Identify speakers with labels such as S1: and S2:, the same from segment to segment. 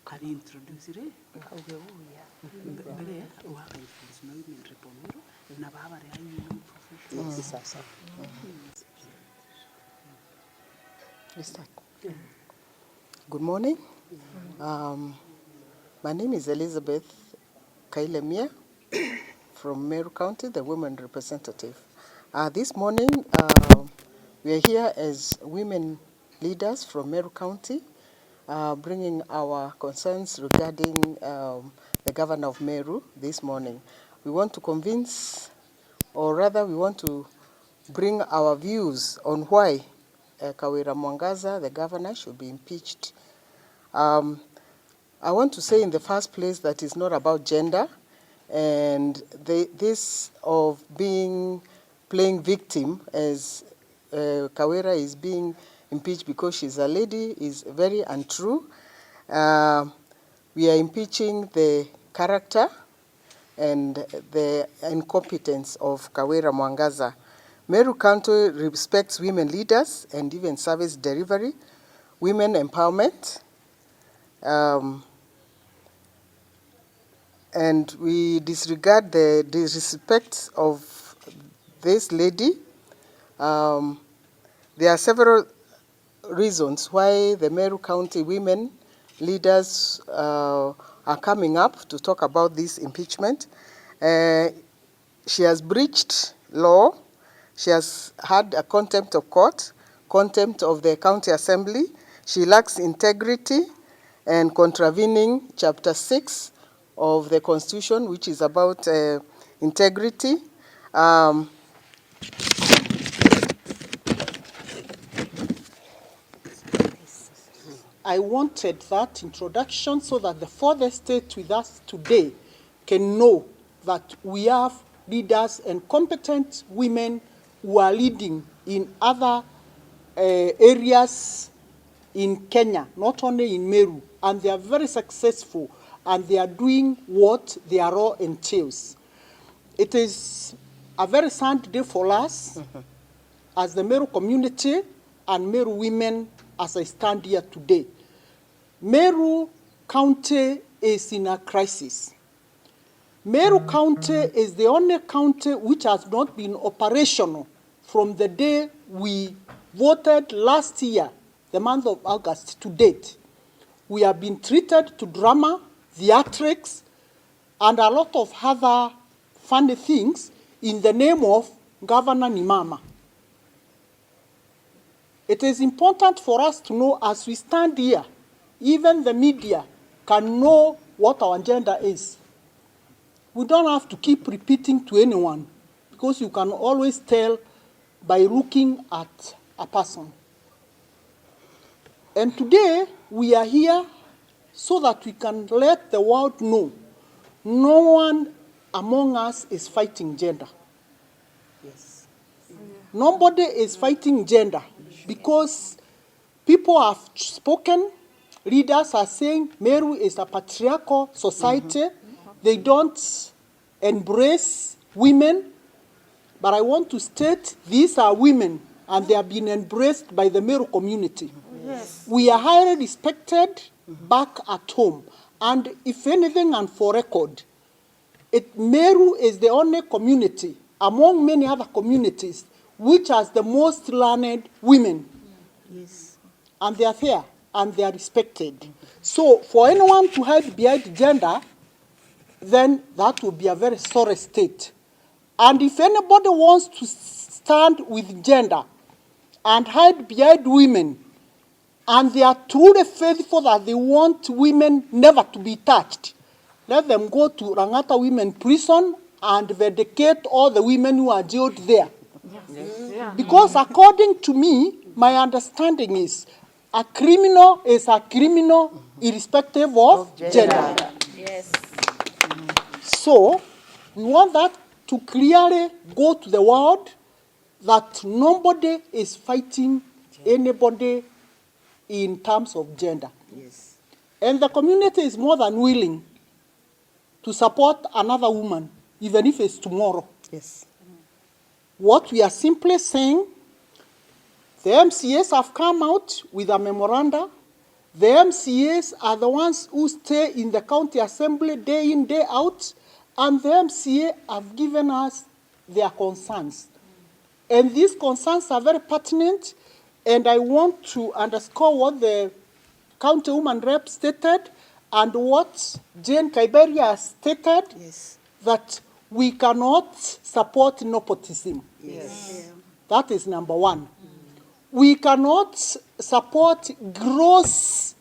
S1: Can you introduce it? Mbele waka introduce na women repomero na baba ya young professionals.
S2: Good morning. My name is Elizabeth Kailemia from Meru County, the women representative. This morning, we are here as women leaders from Meru County, bringing our concerns regarding the governor of Meru this morning. We want to convince, or rather we want to bring our views on why Kawira Mwangaza, the governor, should be impeached. I want to say in the first place that it's not about gender, and this of playing victim as Kawira is being impeached because she's a lady is very untrue. We are impeaching the character and the incompetence of Kawira Mwangaza. Meru County respects women leaders and even service delivery, women empowerment, and we disregard the disrespect of this lady. There are several reasons why the Meru County women leaders are coming up to talk about this impeachment. She has breached law. She has had a contempt of court, contempt of the county assembly. She lacks integrity and contravening Chapter 6 of the Constitution, which is about integrity.
S3: I wanted that introduction so that the further state with us today can know that we have leaders and competent women who are leading in other areas in Kenya, not only in Meru, and they are very successful, and they are doing what their role entails. It is a very sad day for us as the Meru community and Meru women as I stand here today. Meru County is in a crisis. Meru County is the only county which has not been operational from the day we voted last year, the month of August, to date. We have been treated to drama, theatrics, and a lot of other funny things in the name of Governor Nimama. It is important for us to know as we stand here, even the media can know what our agenda is. We don't have to keep repeating to anyone because you can always tell by looking at a person. And today we are here so that we can let the world know no one among us is fighting gender.
S1: Yes.
S3: Nobody is fighting gender because people have spoken. Leaders are saying Meru is a patriarchal society. They don't embrace women. But I want to state these are women and they have been embraced by the Meru community.
S1: Yes.
S3: We are highly respected back at home. And if anything, and for record, Meru is the only community among many other communities which has the most learned women.
S1: Yes.
S3: And they are there and they are respected. So for anyone to hide behind gender, then that would be a very sorry state. And if anybody wants to stand with gender and hide behind women, and they are truly faithful that they want women never to be touched, let them go to Rangata Women Prison and vindicate all the women who are jailed there.
S1: Yes. Yeah.
S3: Because according to me, my understanding is a criminal is a criminal irrespective of gender.
S4: Yes.
S3: So we want that to clearly go to the world that nobody is fighting anybody in terms of gender.
S1: Yes.
S3: And the community is more than willing to support another woman, even if it's tomorrow.
S2: Yes.
S3: What we are simply saying, The MCAs have come out with a memoranda. The MCAs are the ones who stay in the county assembly day in, day out, and the MCA have given us their concerns. And these concerns are very pertinent, and I want to underscore what the county woman rep stated and what Jane Kaiberia stated,
S1: Yes.
S3: that we cannot support nepotism.
S1: Yes. Yeah.
S3: That is number one. We cannot support gross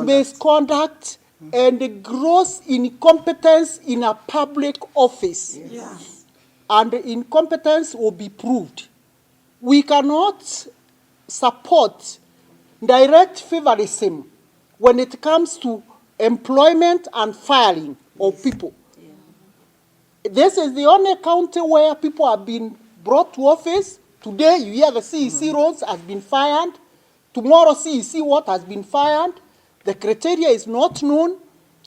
S3: misconduct and gross incompetence in a public office.
S1: Yes.
S3: And incompetence will be proved. We cannot support direct favorism when it comes to employment and firing of people. Yeah. This is the only county where people have been brought to office. Today, you hear the CEC roles has been fired. Tomorrow, CEC what has been fired. The criteria is not known.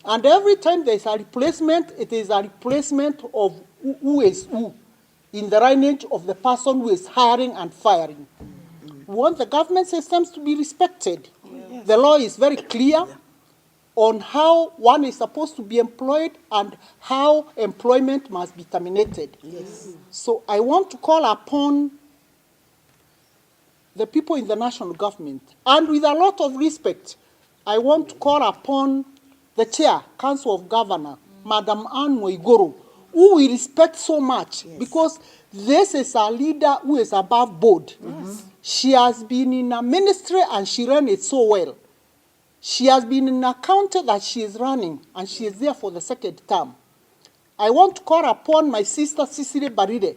S3: And every time there is a replacement, it is a replacement of who is who in the lineage of the person who is hiring and firing. We want the government systems to be respected. Yes. The law is very clear on how one is supposed to be employed and how employment must be terminated. Yes. So I want to call upon the people in the national government, and with a lot of respect, I want to call upon the chair, Council of Governor, Madam Anne Moigoro, who we respect so much, because this is a leader who is above board. Yes. She has been in a ministry and she ran it so well. She has been in a county that she is running, and she is there for the second term. I want to call upon my sister, Cicely Baride.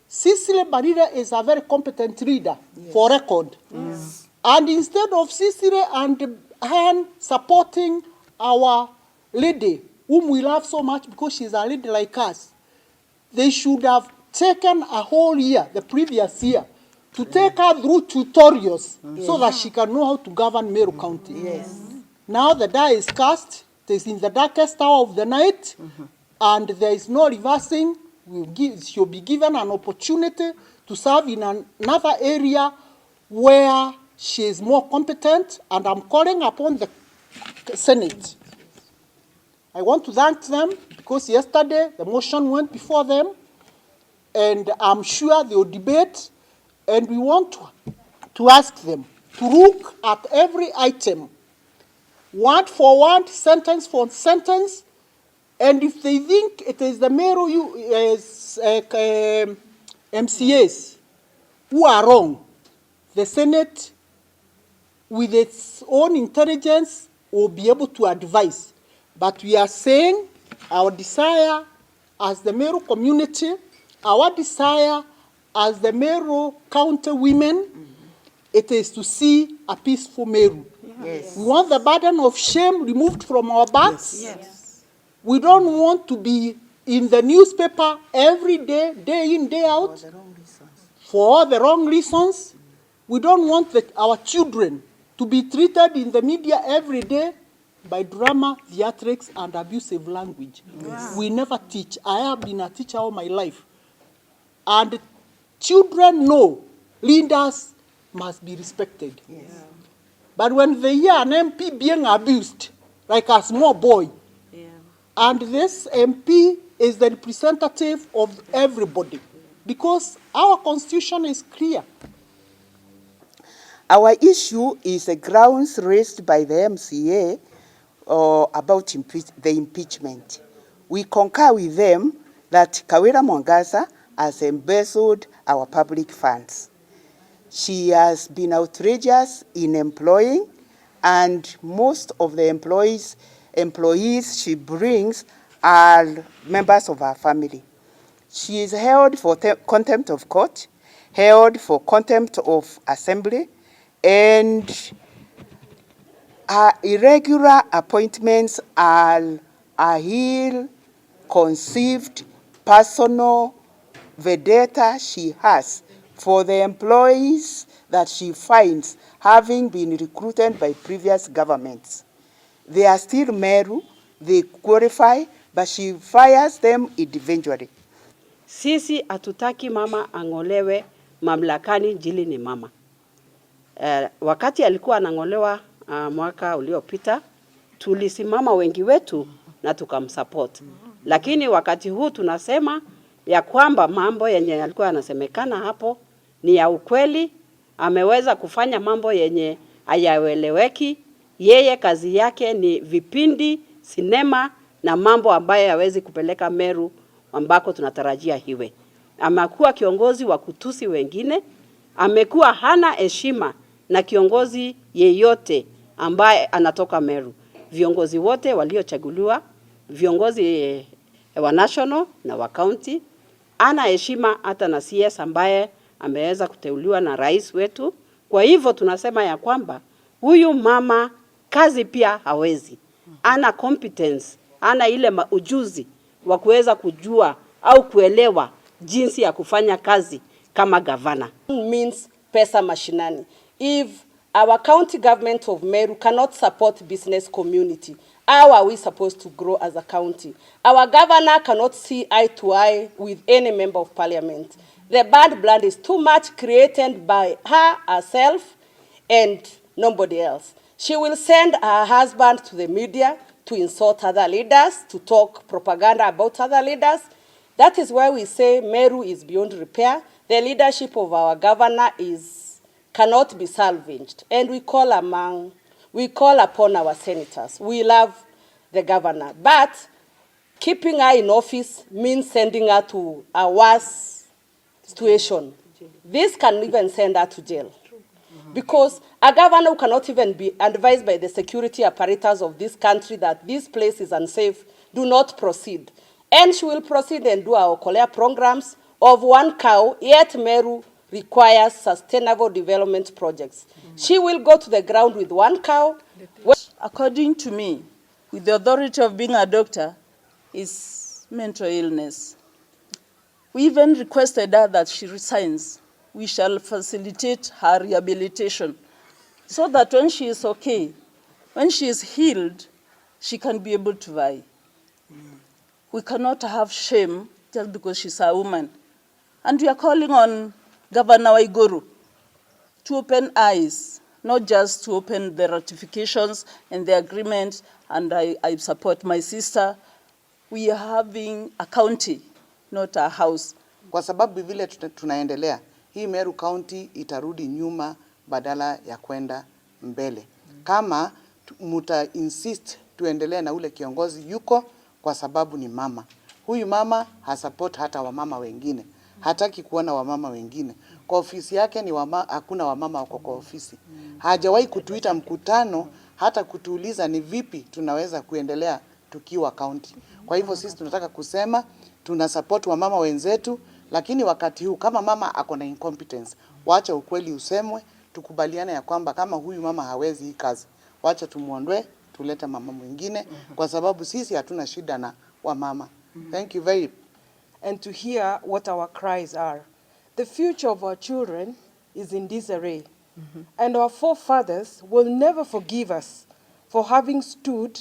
S3: Cicely Baride is a very competent leader, for record. Yes. And instead of Cicely and Anne supporting our lady, whom we love so much because she's a lady like us, they should have taken a whole year, the previous year, to take her through tutorials so that she can know how to govern Meru County. Yes. Now the die is cast, it is in the darkest hour of the night, and there is no reversing. She'll be given an opportunity to serve in another area where she is more competent, and I'm calling upon the Senate. I want to thank them because yesterday the motion went before them, and I'm sure they will debate, and we want to ask them to look at every item, word for word, sentence for sentence, and if they think it is the Meru MCAs who are wrong, the Senate, with its own intelligence, will be able to advise. But we are saying our desire as the Meru community, our desire as the Meru County women, it is to see a peaceful Meru. Yes. We want the burden of shame removed from our backs. Yes. Yes. We don't want to be in the newspaper every day, day in, day out, for all the wrong reasons. We don't want our children to be treated in the media every day by drama, theatrics, and abusive language. Yes. We never teach. I have been a teacher all my life. And children know leaders must be respected. Yes. But when they hear an MP being abused, like a small boy, and this MP is the representative of everybody, because our constitution is clear.
S4: Our issue is the grounds raised by the MCA about the impeachment. We concur with them that Kawira Mwangaza has embezzled our public funds. She has been outrageous in employing, and most of the employees she brings are members of her family. She is held for contempt of court, held for contempt of assembly, and her irregular appointments are a ill-conceived personal vendetta she has for the employees that she finds having been recruited by previous governments. They are still Meru, they qualify, but she fires them individually.
S5: Sisi hatutaki mama angolewe mamlakani, jili ni mama. Wakati alikuwa anang'olewa mwaka uliopita, tulisimama wengi wetu na tukamsupport. Lakini wakati huu tunasema ya kwamba mambo yenye yalikuwa yanasemekana hapo ni ya ukweli. Ameweza kufanya mambo yenye hayaeleweki. Yeye kazi yake ni vipindi, sinema na mambo ambayo hawezi kupeleka Meru ambako tunatarajia hiwe. Amekuwa kiongozi wa kutusi wengine, amekuwa hana heshima na kiongozi yeyote ambaye anatoka Meru. Viongozi wote waliochaguliwa, viongozi wa national na wa county, ana heshima hata na CS ambaye ameweza kuteuliwa na rais wetu. Kwa hivyo tunasema ya kwamba huyu mama kazi pia hawezi. Ana competence, ana ile ujuzi wa kuweza kujua au kuelewa jinsi ya kufanya kazi kama gavana.
S6: Means pesa mashinani. If our county government of Meru cannot support business community, how are we supposed to grow as a county? Our governor cannot see eye to eye with any member of parliament. The bad blood is too much created by her herself and nobody else. She will send her husband to the media to insult other leaders, to talk propaganda about other leaders. That is why we say Meru is beyond repair. The leadership of our governor cannot be salvaged. And we call upon our senators. We love the governor. But keeping her in office means sending her to a worse situation. This can even send her to jail. Because a governor who cannot even be advised by the security apparatus of this country that this place is unsafe, do not proceed. And she will proceed and do our Okolea programs of one cow, yet Meru requires sustainable development projects. She will go to the ground with one cow.
S7: According to me, with the authority of being a doctor, is mental illness. We even requested her that she resigns. We shall facilitate her rehabilitation so that when she is okay, when she is healed, she can be able to vie. We cannot have shame just because she's a woman. And we are calling on Governor Waiguru to open eyes, not just to open the ratifications and the agreement, and I support my sister. We are having a county, not a house.
S4: Kwa sababu vile tunaendelea, hii Meru County itarudi nyuma badala ya kwenda mbele. Kama muta insist tuendelee na ule kiongozi yuko kwa sababu ni mama. Huyu mama hasupport hata wamama wengine. Hataki kuona wamama wengine. Kwa ofisi yake ni hakuna wamama wako kwa ofisi. Hajawahi kutuita mkutano hata kutuuliza ni vipi tunaweza kuendelea tukiwa county. Kwa hivyo sisi tunataka kusema tuna support wamama wenzetu, lakini wakati huu kama mama ako na incompetence, wacha ukweli usemwe, tukubaliane ya kwamba kama huyu mama hawezi hii kazi, wacha tumuondoe, tulete mama mwingine kwa sababu sisi hatuna shida na wamama. Thank you very much.
S8: And to hear what our cries are. The future of our children is in disarray. And our forefathers will never forgive us for having stood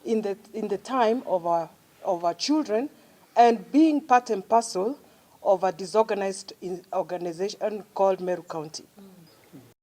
S8: in the time of our children and being part and parcel of a disorganized organization called Meru County.